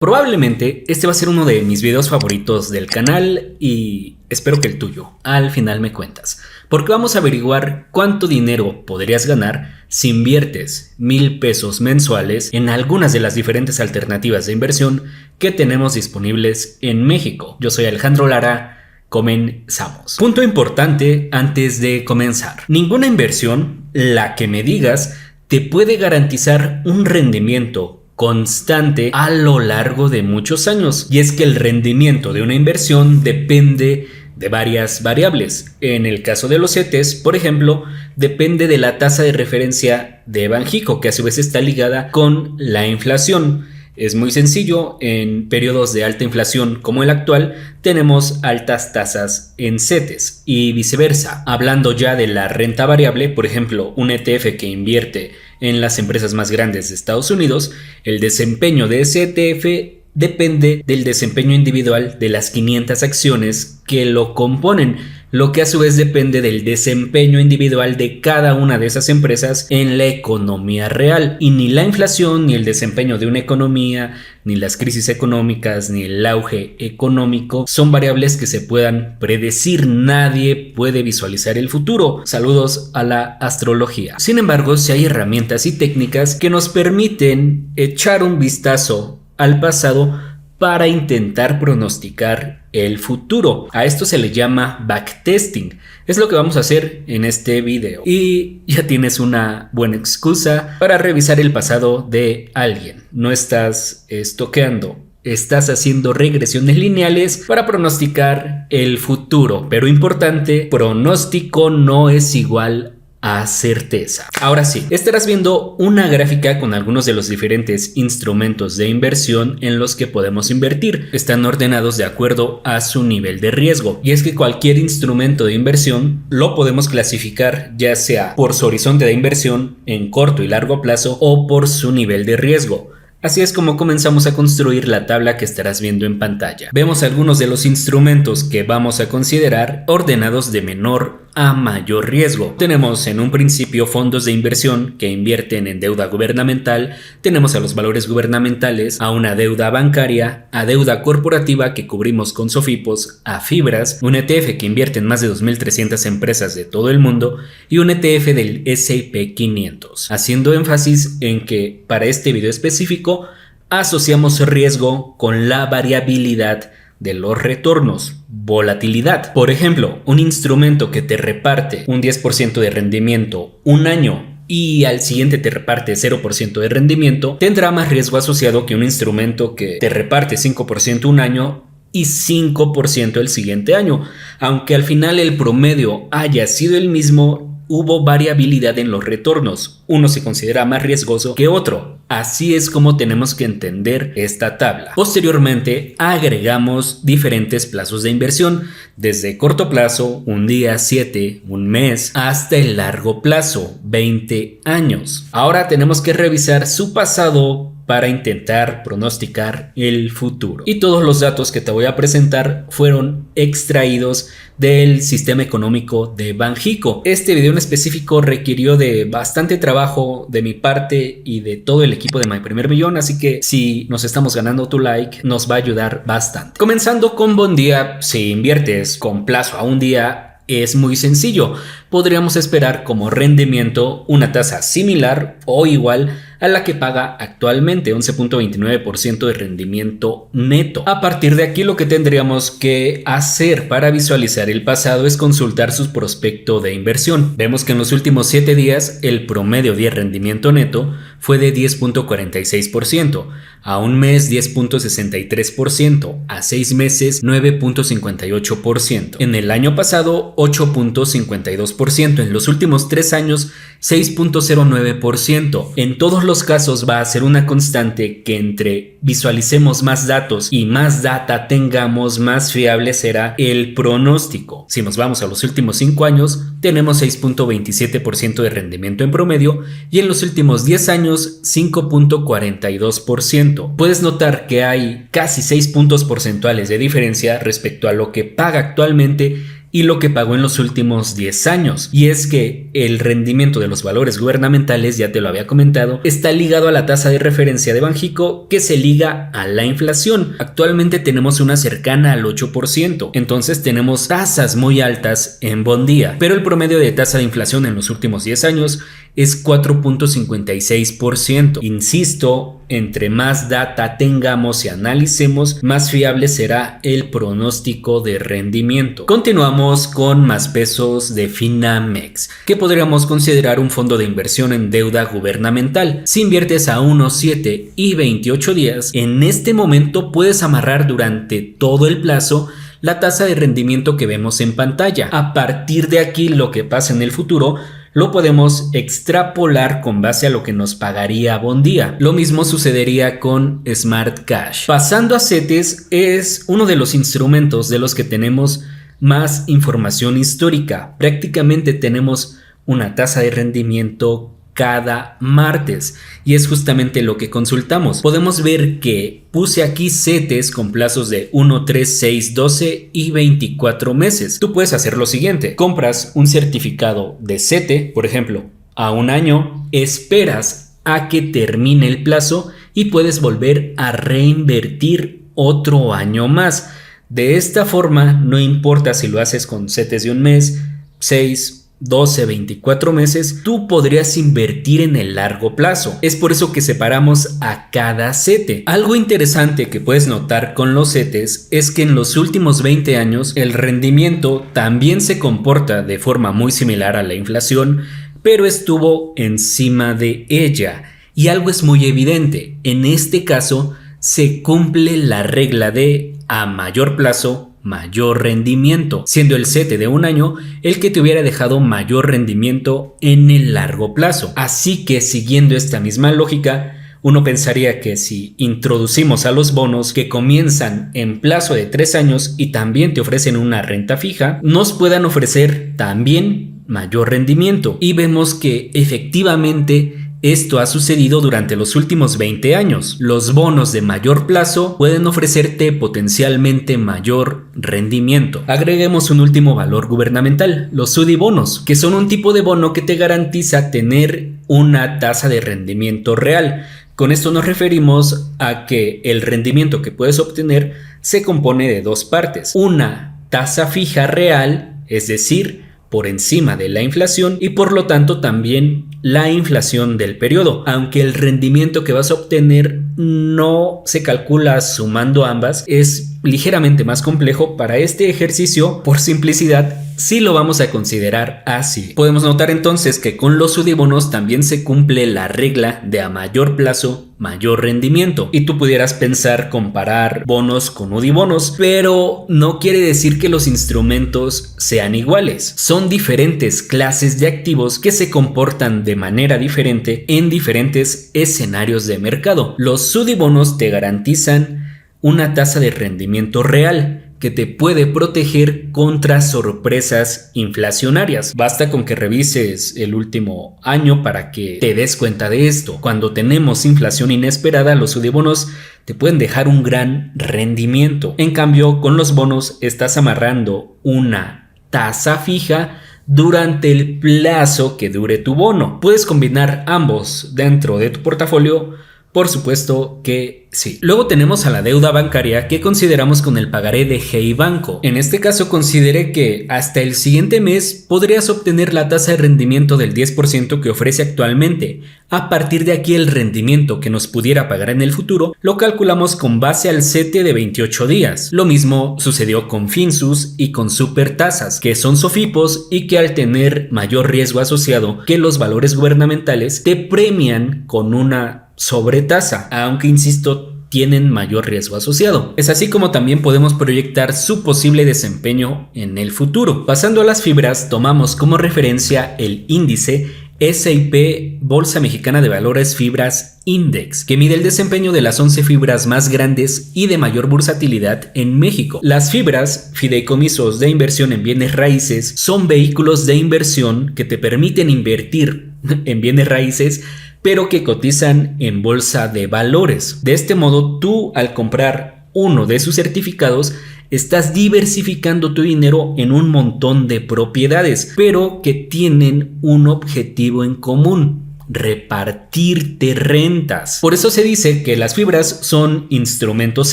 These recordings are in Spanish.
Probablemente este va a ser uno de mis videos favoritos del canal y espero que el tuyo. Al final me cuentas, porque vamos a averiguar cuánto dinero podrías ganar si inviertes 1,000 pesos mensuales en algunas de las diferentes alternativas de inversión que tenemos disponibles en México. Yo soy Alejandro Lara. Comenzamos. Punto importante antes de comenzar: ninguna inversión, la que me digas, te puede garantizar un rendimiento constante a lo largo de muchos años. Y es que el rendimiento de una inversión depende de varias variables. En el caso de los CETES, por ejemplo, depende de la tasa de referencia de Banxico, que a su vez está ligada con la inflación. Es muy sencillo: en periodos de alta inflación como el actual, tenemos altas tasas en CETES y viceversa. Hablando ya de la renta variable, por ejemplo, un ETF que invierte en las empresas más grandes de Estados Unidos, el desempeño de ese ETF depende del desempeño individual de las 500 acciones que lo componen, lo que a su vez depende del desempeño individual de cada una de esas empresas en la economía real. Y ni la inflación, ni el desempeño de una economía, ni las crisis económicas, ni el auge económico son variables que se puedan predecir. Nadie puede visualizar el futuro. Saludos a la astrología. Sin embargo, sí hay herramientas y técnicas que nos permiten echar un vistazo al pasado para intentar pronosticar el futuro. A esto se le llama backtesting. Es lo que vamos a hacer en este video. Y ya tienes una buena excusa para revisar el pasado de alguien. No estás estoqueando, estás haciendo regresiones lineales para pronosticar el futuro. Pero importante, pronóstico no es igual a certeza. Ahora sí, estarás viendo una gráfica con algunos de los diferentes instrumentos de inversión en los que podemos invertir. Están ordenados de acuerdo a su nivel de riesgo. Y es que cualquier instrumento de inversión lo podemos clasificar ya sea por su horizonte de inversión en corto y largo plazo o por su nivel de riesgo. Así es como comenzamos a construir la tabla que estarás viendo en pantalla. Vemos algunos de los instrumentos que vamos a considerar ordenados de menor a mayor riesgo. Tenemos en un principio fondos de inversión que invierten en deuda gubernamental, tenemos a los valores gubernamentales, a una deuda bancaria, a deuda corporativa que cubrimos con Sofipos, a fibras, un ETF que invierte en más de 2,300 empresas de todo el mundo y un ETF del S&P 500. Haciendo énfasis en que para este video específico asociamos riesgo con la variabilidad de los retornos, volatilidad. Por ejemplo, un instrumento que te reparte un 10% de rendimiento un año y al siguiente te reparte 0% de rendimiento, tendrá más riesgo asociado que un instrumento que te reparte 5% un año y 5% el siguiente año. Aunque al final el promedio haya sido el mismo, hubo variabilidad en los retornos. Uno se considera más riesgoso que otro. Así es como tenemos que entender esta tabla. Posteriormente agregamos diferentes plazos de inversión, desde corto plazo, un día, 7, un mes, hasta el largo plazo, 20 años. Ahora tenemos que revisar su pasado para intentar pronosticar el futuro. Y todos los datos que te voy a presentar fueron extraídos del sistema económico de Banxico. Este video en específico requirió de bastante trabajo de mi parte y de todo el equipo de My Primer Millón, así que si nos estamos ganando tu like, nos va a ayudar bastante. Comenzando con Buen Día, si inviertes con plazo a un día, es muy sencillo. Podríamos esperar como rendimiento una tasa similar o igual a la que paga actualmente, 11.29% de rendimiento neto. A partir de aquí, lo que tendríamos que hacer para visualizar el pasado es consultar su prospecto de inversión. Vemos que en los últimos 7 días el promedio de rendimiento neto fue de 10.46%, a un mes 10.63%, a 6 meses 9.58%, en el año pasado 8.52%, en los últimos 3 años 6.09%. En todos los casos va a ser una constante que entre visualicemos más datos y más data tengamos, más fiable será el pronóstico. Si nos vamos a los últimos 5 años, tenemos 6.27% de rendimiento en promedio y en los últimos 10 años 5.42%. Puedes notar que hay casi 6 puntos porcentuales de diferencia respecto a lo que paga actualmente y lo que pagó en los últimos 10 años. Y es que el rendimiento de los valores gubernamentales, ya te lo había comentado, está ligado a la tasa de referencia de Banxico, que se liga a la inflación. Actualmente tenemos una cercana al 8%, entonces tenemos tasas muy altas en Bondía, pero el promedio de tasa de inflación en los últimos 10 años es 4.56%. Insisto, entre más data tengamos y analicemos, más fiable será el pronóstico de rendimiento. Continuamos con Más Pesos de Finamex, que podríamos considerar un fondo de inversión en deuda gubernamental. Si inviertes a 1, 7 y 28 días, en este momento puedes amarrar durante todo el plazo la tasa de rendimiento que vemos en pantalla. A partir de aquí, lo que pasa en el futuro lo podemos extrapolar con base a lo que nos pagaría Bondía. Lo mismo sucedería con Smart Cash. Pasando a CETES, es uno de los instrumentos de los que tenemos más información histórica. Prácticamente tenemos una tasa de rendimiento cada martes y es justamente lo que consultamos. Podemos ver que puse aquí CETES con plazos de 1, 3, 6, 12 y 24 meses. Tú puedes hacer lo siguiente: compras un certificado de CETE, por ejemplo, a un año, esperas a que termine el plazo y puedes volver a reinvertir otro año más. De esta forma, no importa si lo haces con CETES de un mes, 6, 12, 24 meses, tú podrías invertir en el largo plazo. Es por eso que separamos a cada CETE. Algo interesante que puedes notar con los CETES es que en los últimos 20 años el rendimiento también se comporta de forma muy similar a la inflación, pero estuvo encima de ella. Y algo es muy evidente: en este caso se cumple la regla de a mayor plazo, mayor rendimiento, siendo el CETE de un año el que te hubiera dejado mayor rendimiento en el largo plazo. Así que, siguiendo esta misma lógica, uno pensaría que si introducimos a los bonos que comienzan en plazo de 3 años y también te ofrecen una renta fija, nos puedan ofrecer también mayor rendimiento. Y vemos que efectivamente esto ha sucedido durante los últimos 20 años. Los bonos de mayor plazo pueden ofrecerte potencialmente mayor rendimiento. Agreguemos un último valor gubernamental, los sudibonos, que son un tipo de bono que te garantiza tener una tasa de rendimiento real. Con esto nos referimos a que el rendimiento que puedes obtener se compone de dos partes: una tasa fija real, es decir, por encima de la inflación, y por lo tanto también la inflación del periodo, aunque el rendimiento que vas a obtener no se calcula sumando ambas. Es ligeramente más complejo. Para este ejercicio, por simplicidad, sí lo vamos a considerar así. Podemos notar entonces que con los sudibonos también se cumple la regla de a mayor plazo, mayor rendimiento. Y tú pudieras pensar comparar bonos con udibonos, pero no quiere decir que los instrumentos sean iguales. Son diferentes clases de activos que se comportan de manera diferente en diferentes escenarios de mercado. Los sudibonos te garantizan una tasa de rendimiento real que te puede proteger contra sorpresas inflacionarias. Basta con que revises el último año para que te des cuenta de esto. Cuando tenemos inflación inesperada, los sudibonos te pueden dejar un gran rendimiento. En cambio, con los bonos estás amarrando una tasa fija durante el plazo que dure tu bono. Puedes combinar ambos dentro de tu portafolio. Por supuesto que sí. Luego tenemos a la deuda bancaria, que consideramos con el pagaré de Hey Banco. En este caso consideré que hasta el siguiente mes podrías obtener la tasa de rendimiento del 10% que ofrece actualmente. A partir de aquí, el rendimiento que nos pudiera pagar en el futuro lo calculamos con base al CETE de 28 días. Lo mismo sucedió con Finsus y con Supertasas, que son SOFIPOS y que al tener mayor riesgo asociado que los valores gubernamentales te premian con una sobretasa, aunque insisto, tienen mayor riesgo asociado. Es así como también podemos proyectar su posible desempeño en el futuro. Pasando a las fibras, tomamos como referencia el índice S&P Bolsa Mexicana de Valores Fibras Index, que mide el desempeño de las 11 fibras más grandes y de mayor bursatilidad en México. Las fibras, fideicomisos de inversión en bienes raíces, son vehículos de inversión que te permiten invertir en bienes raíces, pero que cotizan en bolsa de valores. De este modo, tú al comprar uno de sus certificados, estás diversificando tu dinero en un montón de propiedades, pero que tienen un objetivo en común: repartirte rentas. Por eso se dice que las fibras son instrumentos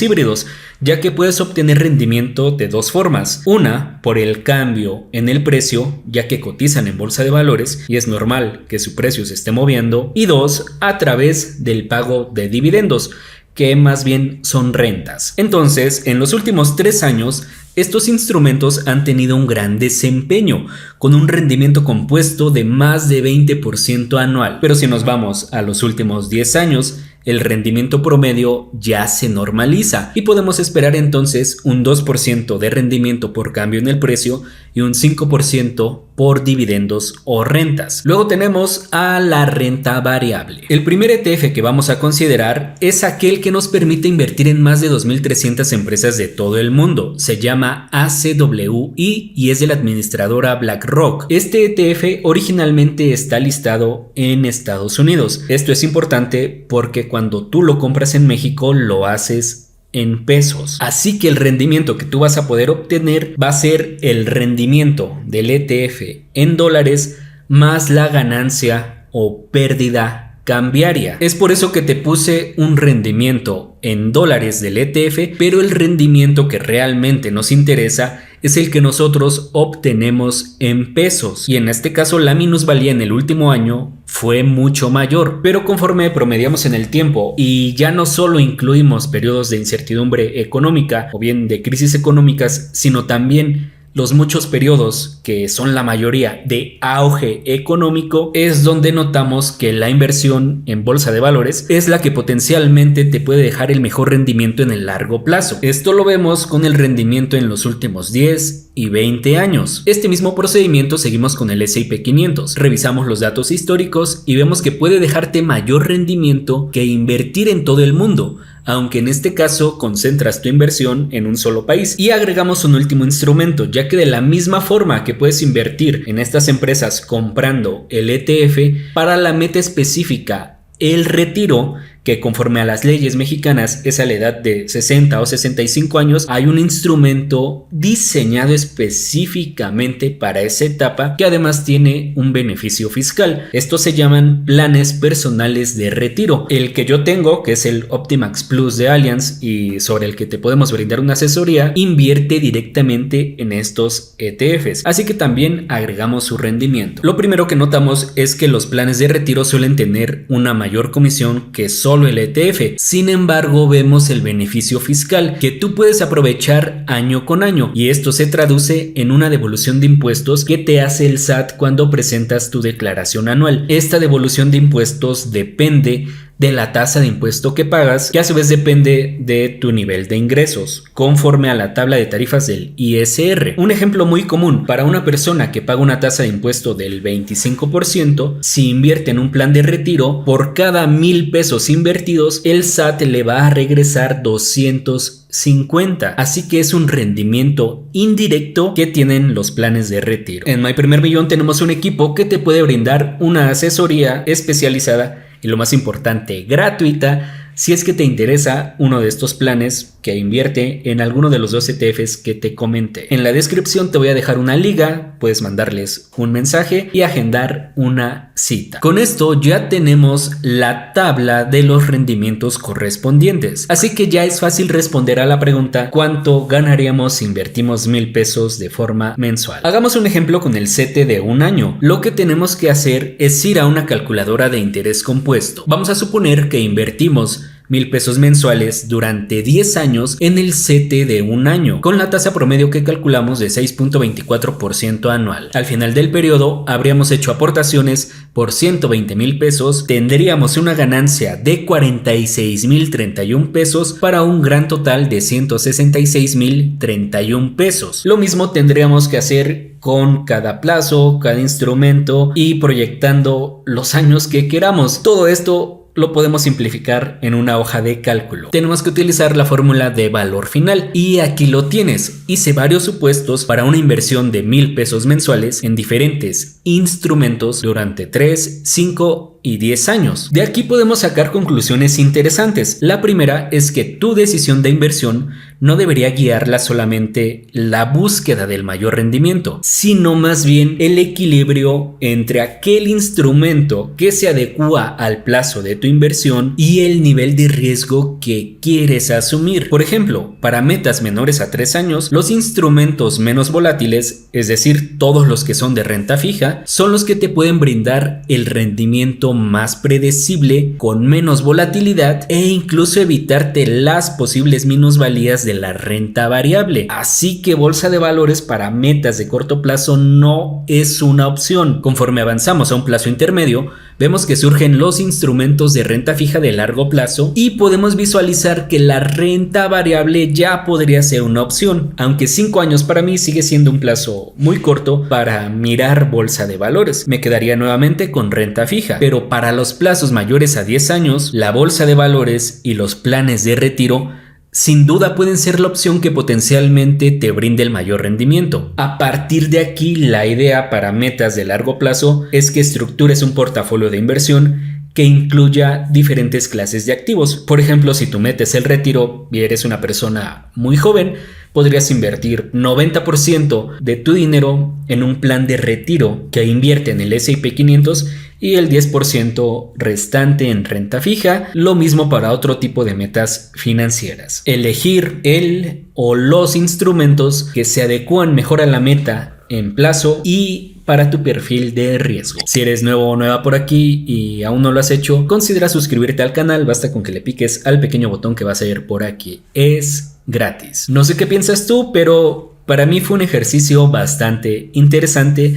híbridos, ya que puedes obtener rendimiento de dos formas. Una, por el cambio en el precio, ya que cotizan en bolsa de valores y es normal que su precio se esté moviendo. Y dos, a través del pago de dividendos, que más bien son rentas. Entonces, en los últimos 3 años, estos instrumentos han tenido un gran desempeño, con un rendimiento compuesto de más de 20% anual. Pero si nos vamos a los últimos 10 años, el rendimiento promedio ya se normaliza y podemos esperar entonces un 2% de rendimiento por cambio en el precio y un 5% por dividendos o rentas. Luego tenemos a la renta variable. El primer ETF que vamos a considerar es aquel que nos permite invertir en más de 2.300 empresas de todo el mundo. Se llama ACWI y es de la administradora BlackRock. Este ETF originalmente está listado en Estados Unidos. Esto es importante porque cuando tú lo compras en México lo haces en pesos. Así que el rendimiento que tú vas a poder obtener va a ser el rendimiento del ETF en dólares más la ganancia o pérdida cambiaria. Es por eso que te puse un rendimiento en dólares del ETF, pero el rendimiento que realmente nos interesa es el que nosotros obtenemos en pesos, y en este caso la minusvalía en el último año fue mucho mayor, pero conforme promediamos en el tiempo y ya no solo incluimos periodos de incertidumbre económica o bien de crisis económicas, sino también los muchos periodos, que son la mayoría, de auge económico, es donde notamos que la inversión en bolsa de valores es la que potencialmente te puede dejar el mejor rendimiento en el largo plazo. Esto lo vemos con el rendimiento en los últimos 10 y 20 años. Este mismo procedimiento seguimos con el S&P 500. Revisamos los datos históricos y vemos que puede dejarte mayor rendimiento que invertir en todo el mundo, aunque en este caso concentras tu inversión en un solo país. Y agregamos un último instrumento, ya que de la misma forma que puedes invertir en estas empresas comprando el ETF, para la meta específica, el retiro, que conforme a las leyes mexicanas es a la edad de 60 o 65 años, hay un instrumento diseñado específicamente para esa etapa que además tiene un beneficio fiscal. Estos se llaman planes personales de retiro. El que yo tengo, que es el Optimax Plus de Allianz y sobre el que te podemos brindar una asesoría, invierte directamente en estos ETFs, así que también agregamos su rendimiento. Lo primero que notamos es que los planes de retiro suelen tener una mayor comisión que solo el ETF. Sin embargo, vemos el beneficio fiscal que tú puedes aprovechar año con año, y esto se traduce en una devolución de impuestos que te hace el SAT cuando presentas tu declaración anual. Esta devolución de impuestos depende de la tasa de impuesto que pagas, que a su vez depende de tu nivel de ingresos, conforme a la tabla de tarifas del ISR. Un ejemplo muy común para una persona que paga una tasa de impuesto del 25%, si invierte en un plan de retiro, por cada 1,000 pesos invertidos, el SAT le va a regresar 250. Así que es un rendimiento indirecto que tienen los planes de retiro. En My Primer Millón tenemos un equipo que te puede brindar una asesoría especializada y, lo más importante, gratuita, si es que te interesa uno de estos planes que invierte en alguno de los 2 ETFs que te comenté. En la descripción te voy a dejar una liga, puedes mandarles un mensaje y agendar una cita. Con esto ya tenemos la tabla de los rendimientos correspondientes, así que ya es fácil responder a la pregunta: ¿cuánto ganaríamos si invertimos 1,000 pesos de forma mensual? Hagamos un ejemplo con el CETE de un año. Lo que tenemos que hacer es ir a una calculadora de interés compuesto. Vamos a suponer que invertimos 1,000 pesos mensuales durante 10 años en el CETE de un año, con la tasa promedio que calculamos de 6.24% anual. Al final del periodo habríamos hecho aportaciones por 120,000 pesos, tendríamos una ganancia de 46,031 pesos para un gran total de 166,031 pesos. Lo mismo tendríamos que hacer con cada plazo, cada instrumento y proyectando los años que queramos. Todo esto lo podemos simplificar en una hoja de cálculo. Tenemos que utilizar la fórmula de valor final y aquí lo tienes. Hice varios supuestos para una inversión de 1,000 pesos mensuales en diferentes instrumentos durante 3, 5 y 10 años. De aquí podemos sacar conclusiones interesantes. La primera es que tu decisión de inversión no debería guiarla solamente la búsqueda del mayor rendimiento, sino más bien el equilibrio entre aquel instrumento que se adecua al plazo de tu inversión y el nivel de riesgo que quieres asumir. Por ejemplo, para metas menores a 3 años, los instrumentos menos volátiles, es decir, todos los que son de renta fija, son los que te pueden brindar el rendimiento más predecible, con menos volatilidad e incluso evitarte las posibles minusvalías de la renta variable. Así que bolsa de valores para metas de corto plazo no es una opción. Conforme avanzamos a un plazo intermedio, vemos que surgen los instrumentos de renta fija de largo plazo y podemos visualizar que la renta variable ya podría ser una opción, aunque 5 años para mí sigue siendo un plazo muy corto para mirar bolsa de valores. Me quedaría nuevamente con renta fija, pero para los plazos mayores a 10 años, la bolsa de valores y los planes de retiro sin duda pueden ser la opción que potencialmente te brinde el mayor rendimiento. A partir de aquí, la idea para metas de largo plazo es que estructures un portafolio de inversión que incluya diferentes clases de activos. Por ejemplo, si tu meta es el retiro y eres una persona muy joven, podrías invertir 90% de tu dinero en un plan de retiro que invierte en el S&P 500 y el 10% restante en renta fija. Lo mismo para otro tipo de metas financieras. Elegir el o los instrumentos que se adecúan mejor a la meta en plazo y para tu perfil de riesgo. Si eres nuevo o nueva por aquí y aún no lo has hecho, considera suscribirte al canal. Basta con que le piques al pequeño botón que vas a ver por aquí. Es gratis. No sé qué piensas tú, pero para mí fue un ejercicio bastante interesante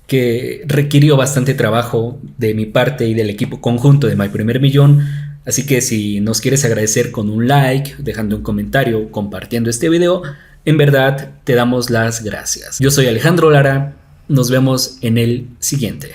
que requirió bastante trabajo de mi parte y del equipo conjunto de My Primer Millón. Así que si nos quieres agradecer con un like, dejando un comentario, compartiendo este video, en verdad te damos las gracias. Yo soy Alejandro Lara, nos vemos en el siguiente.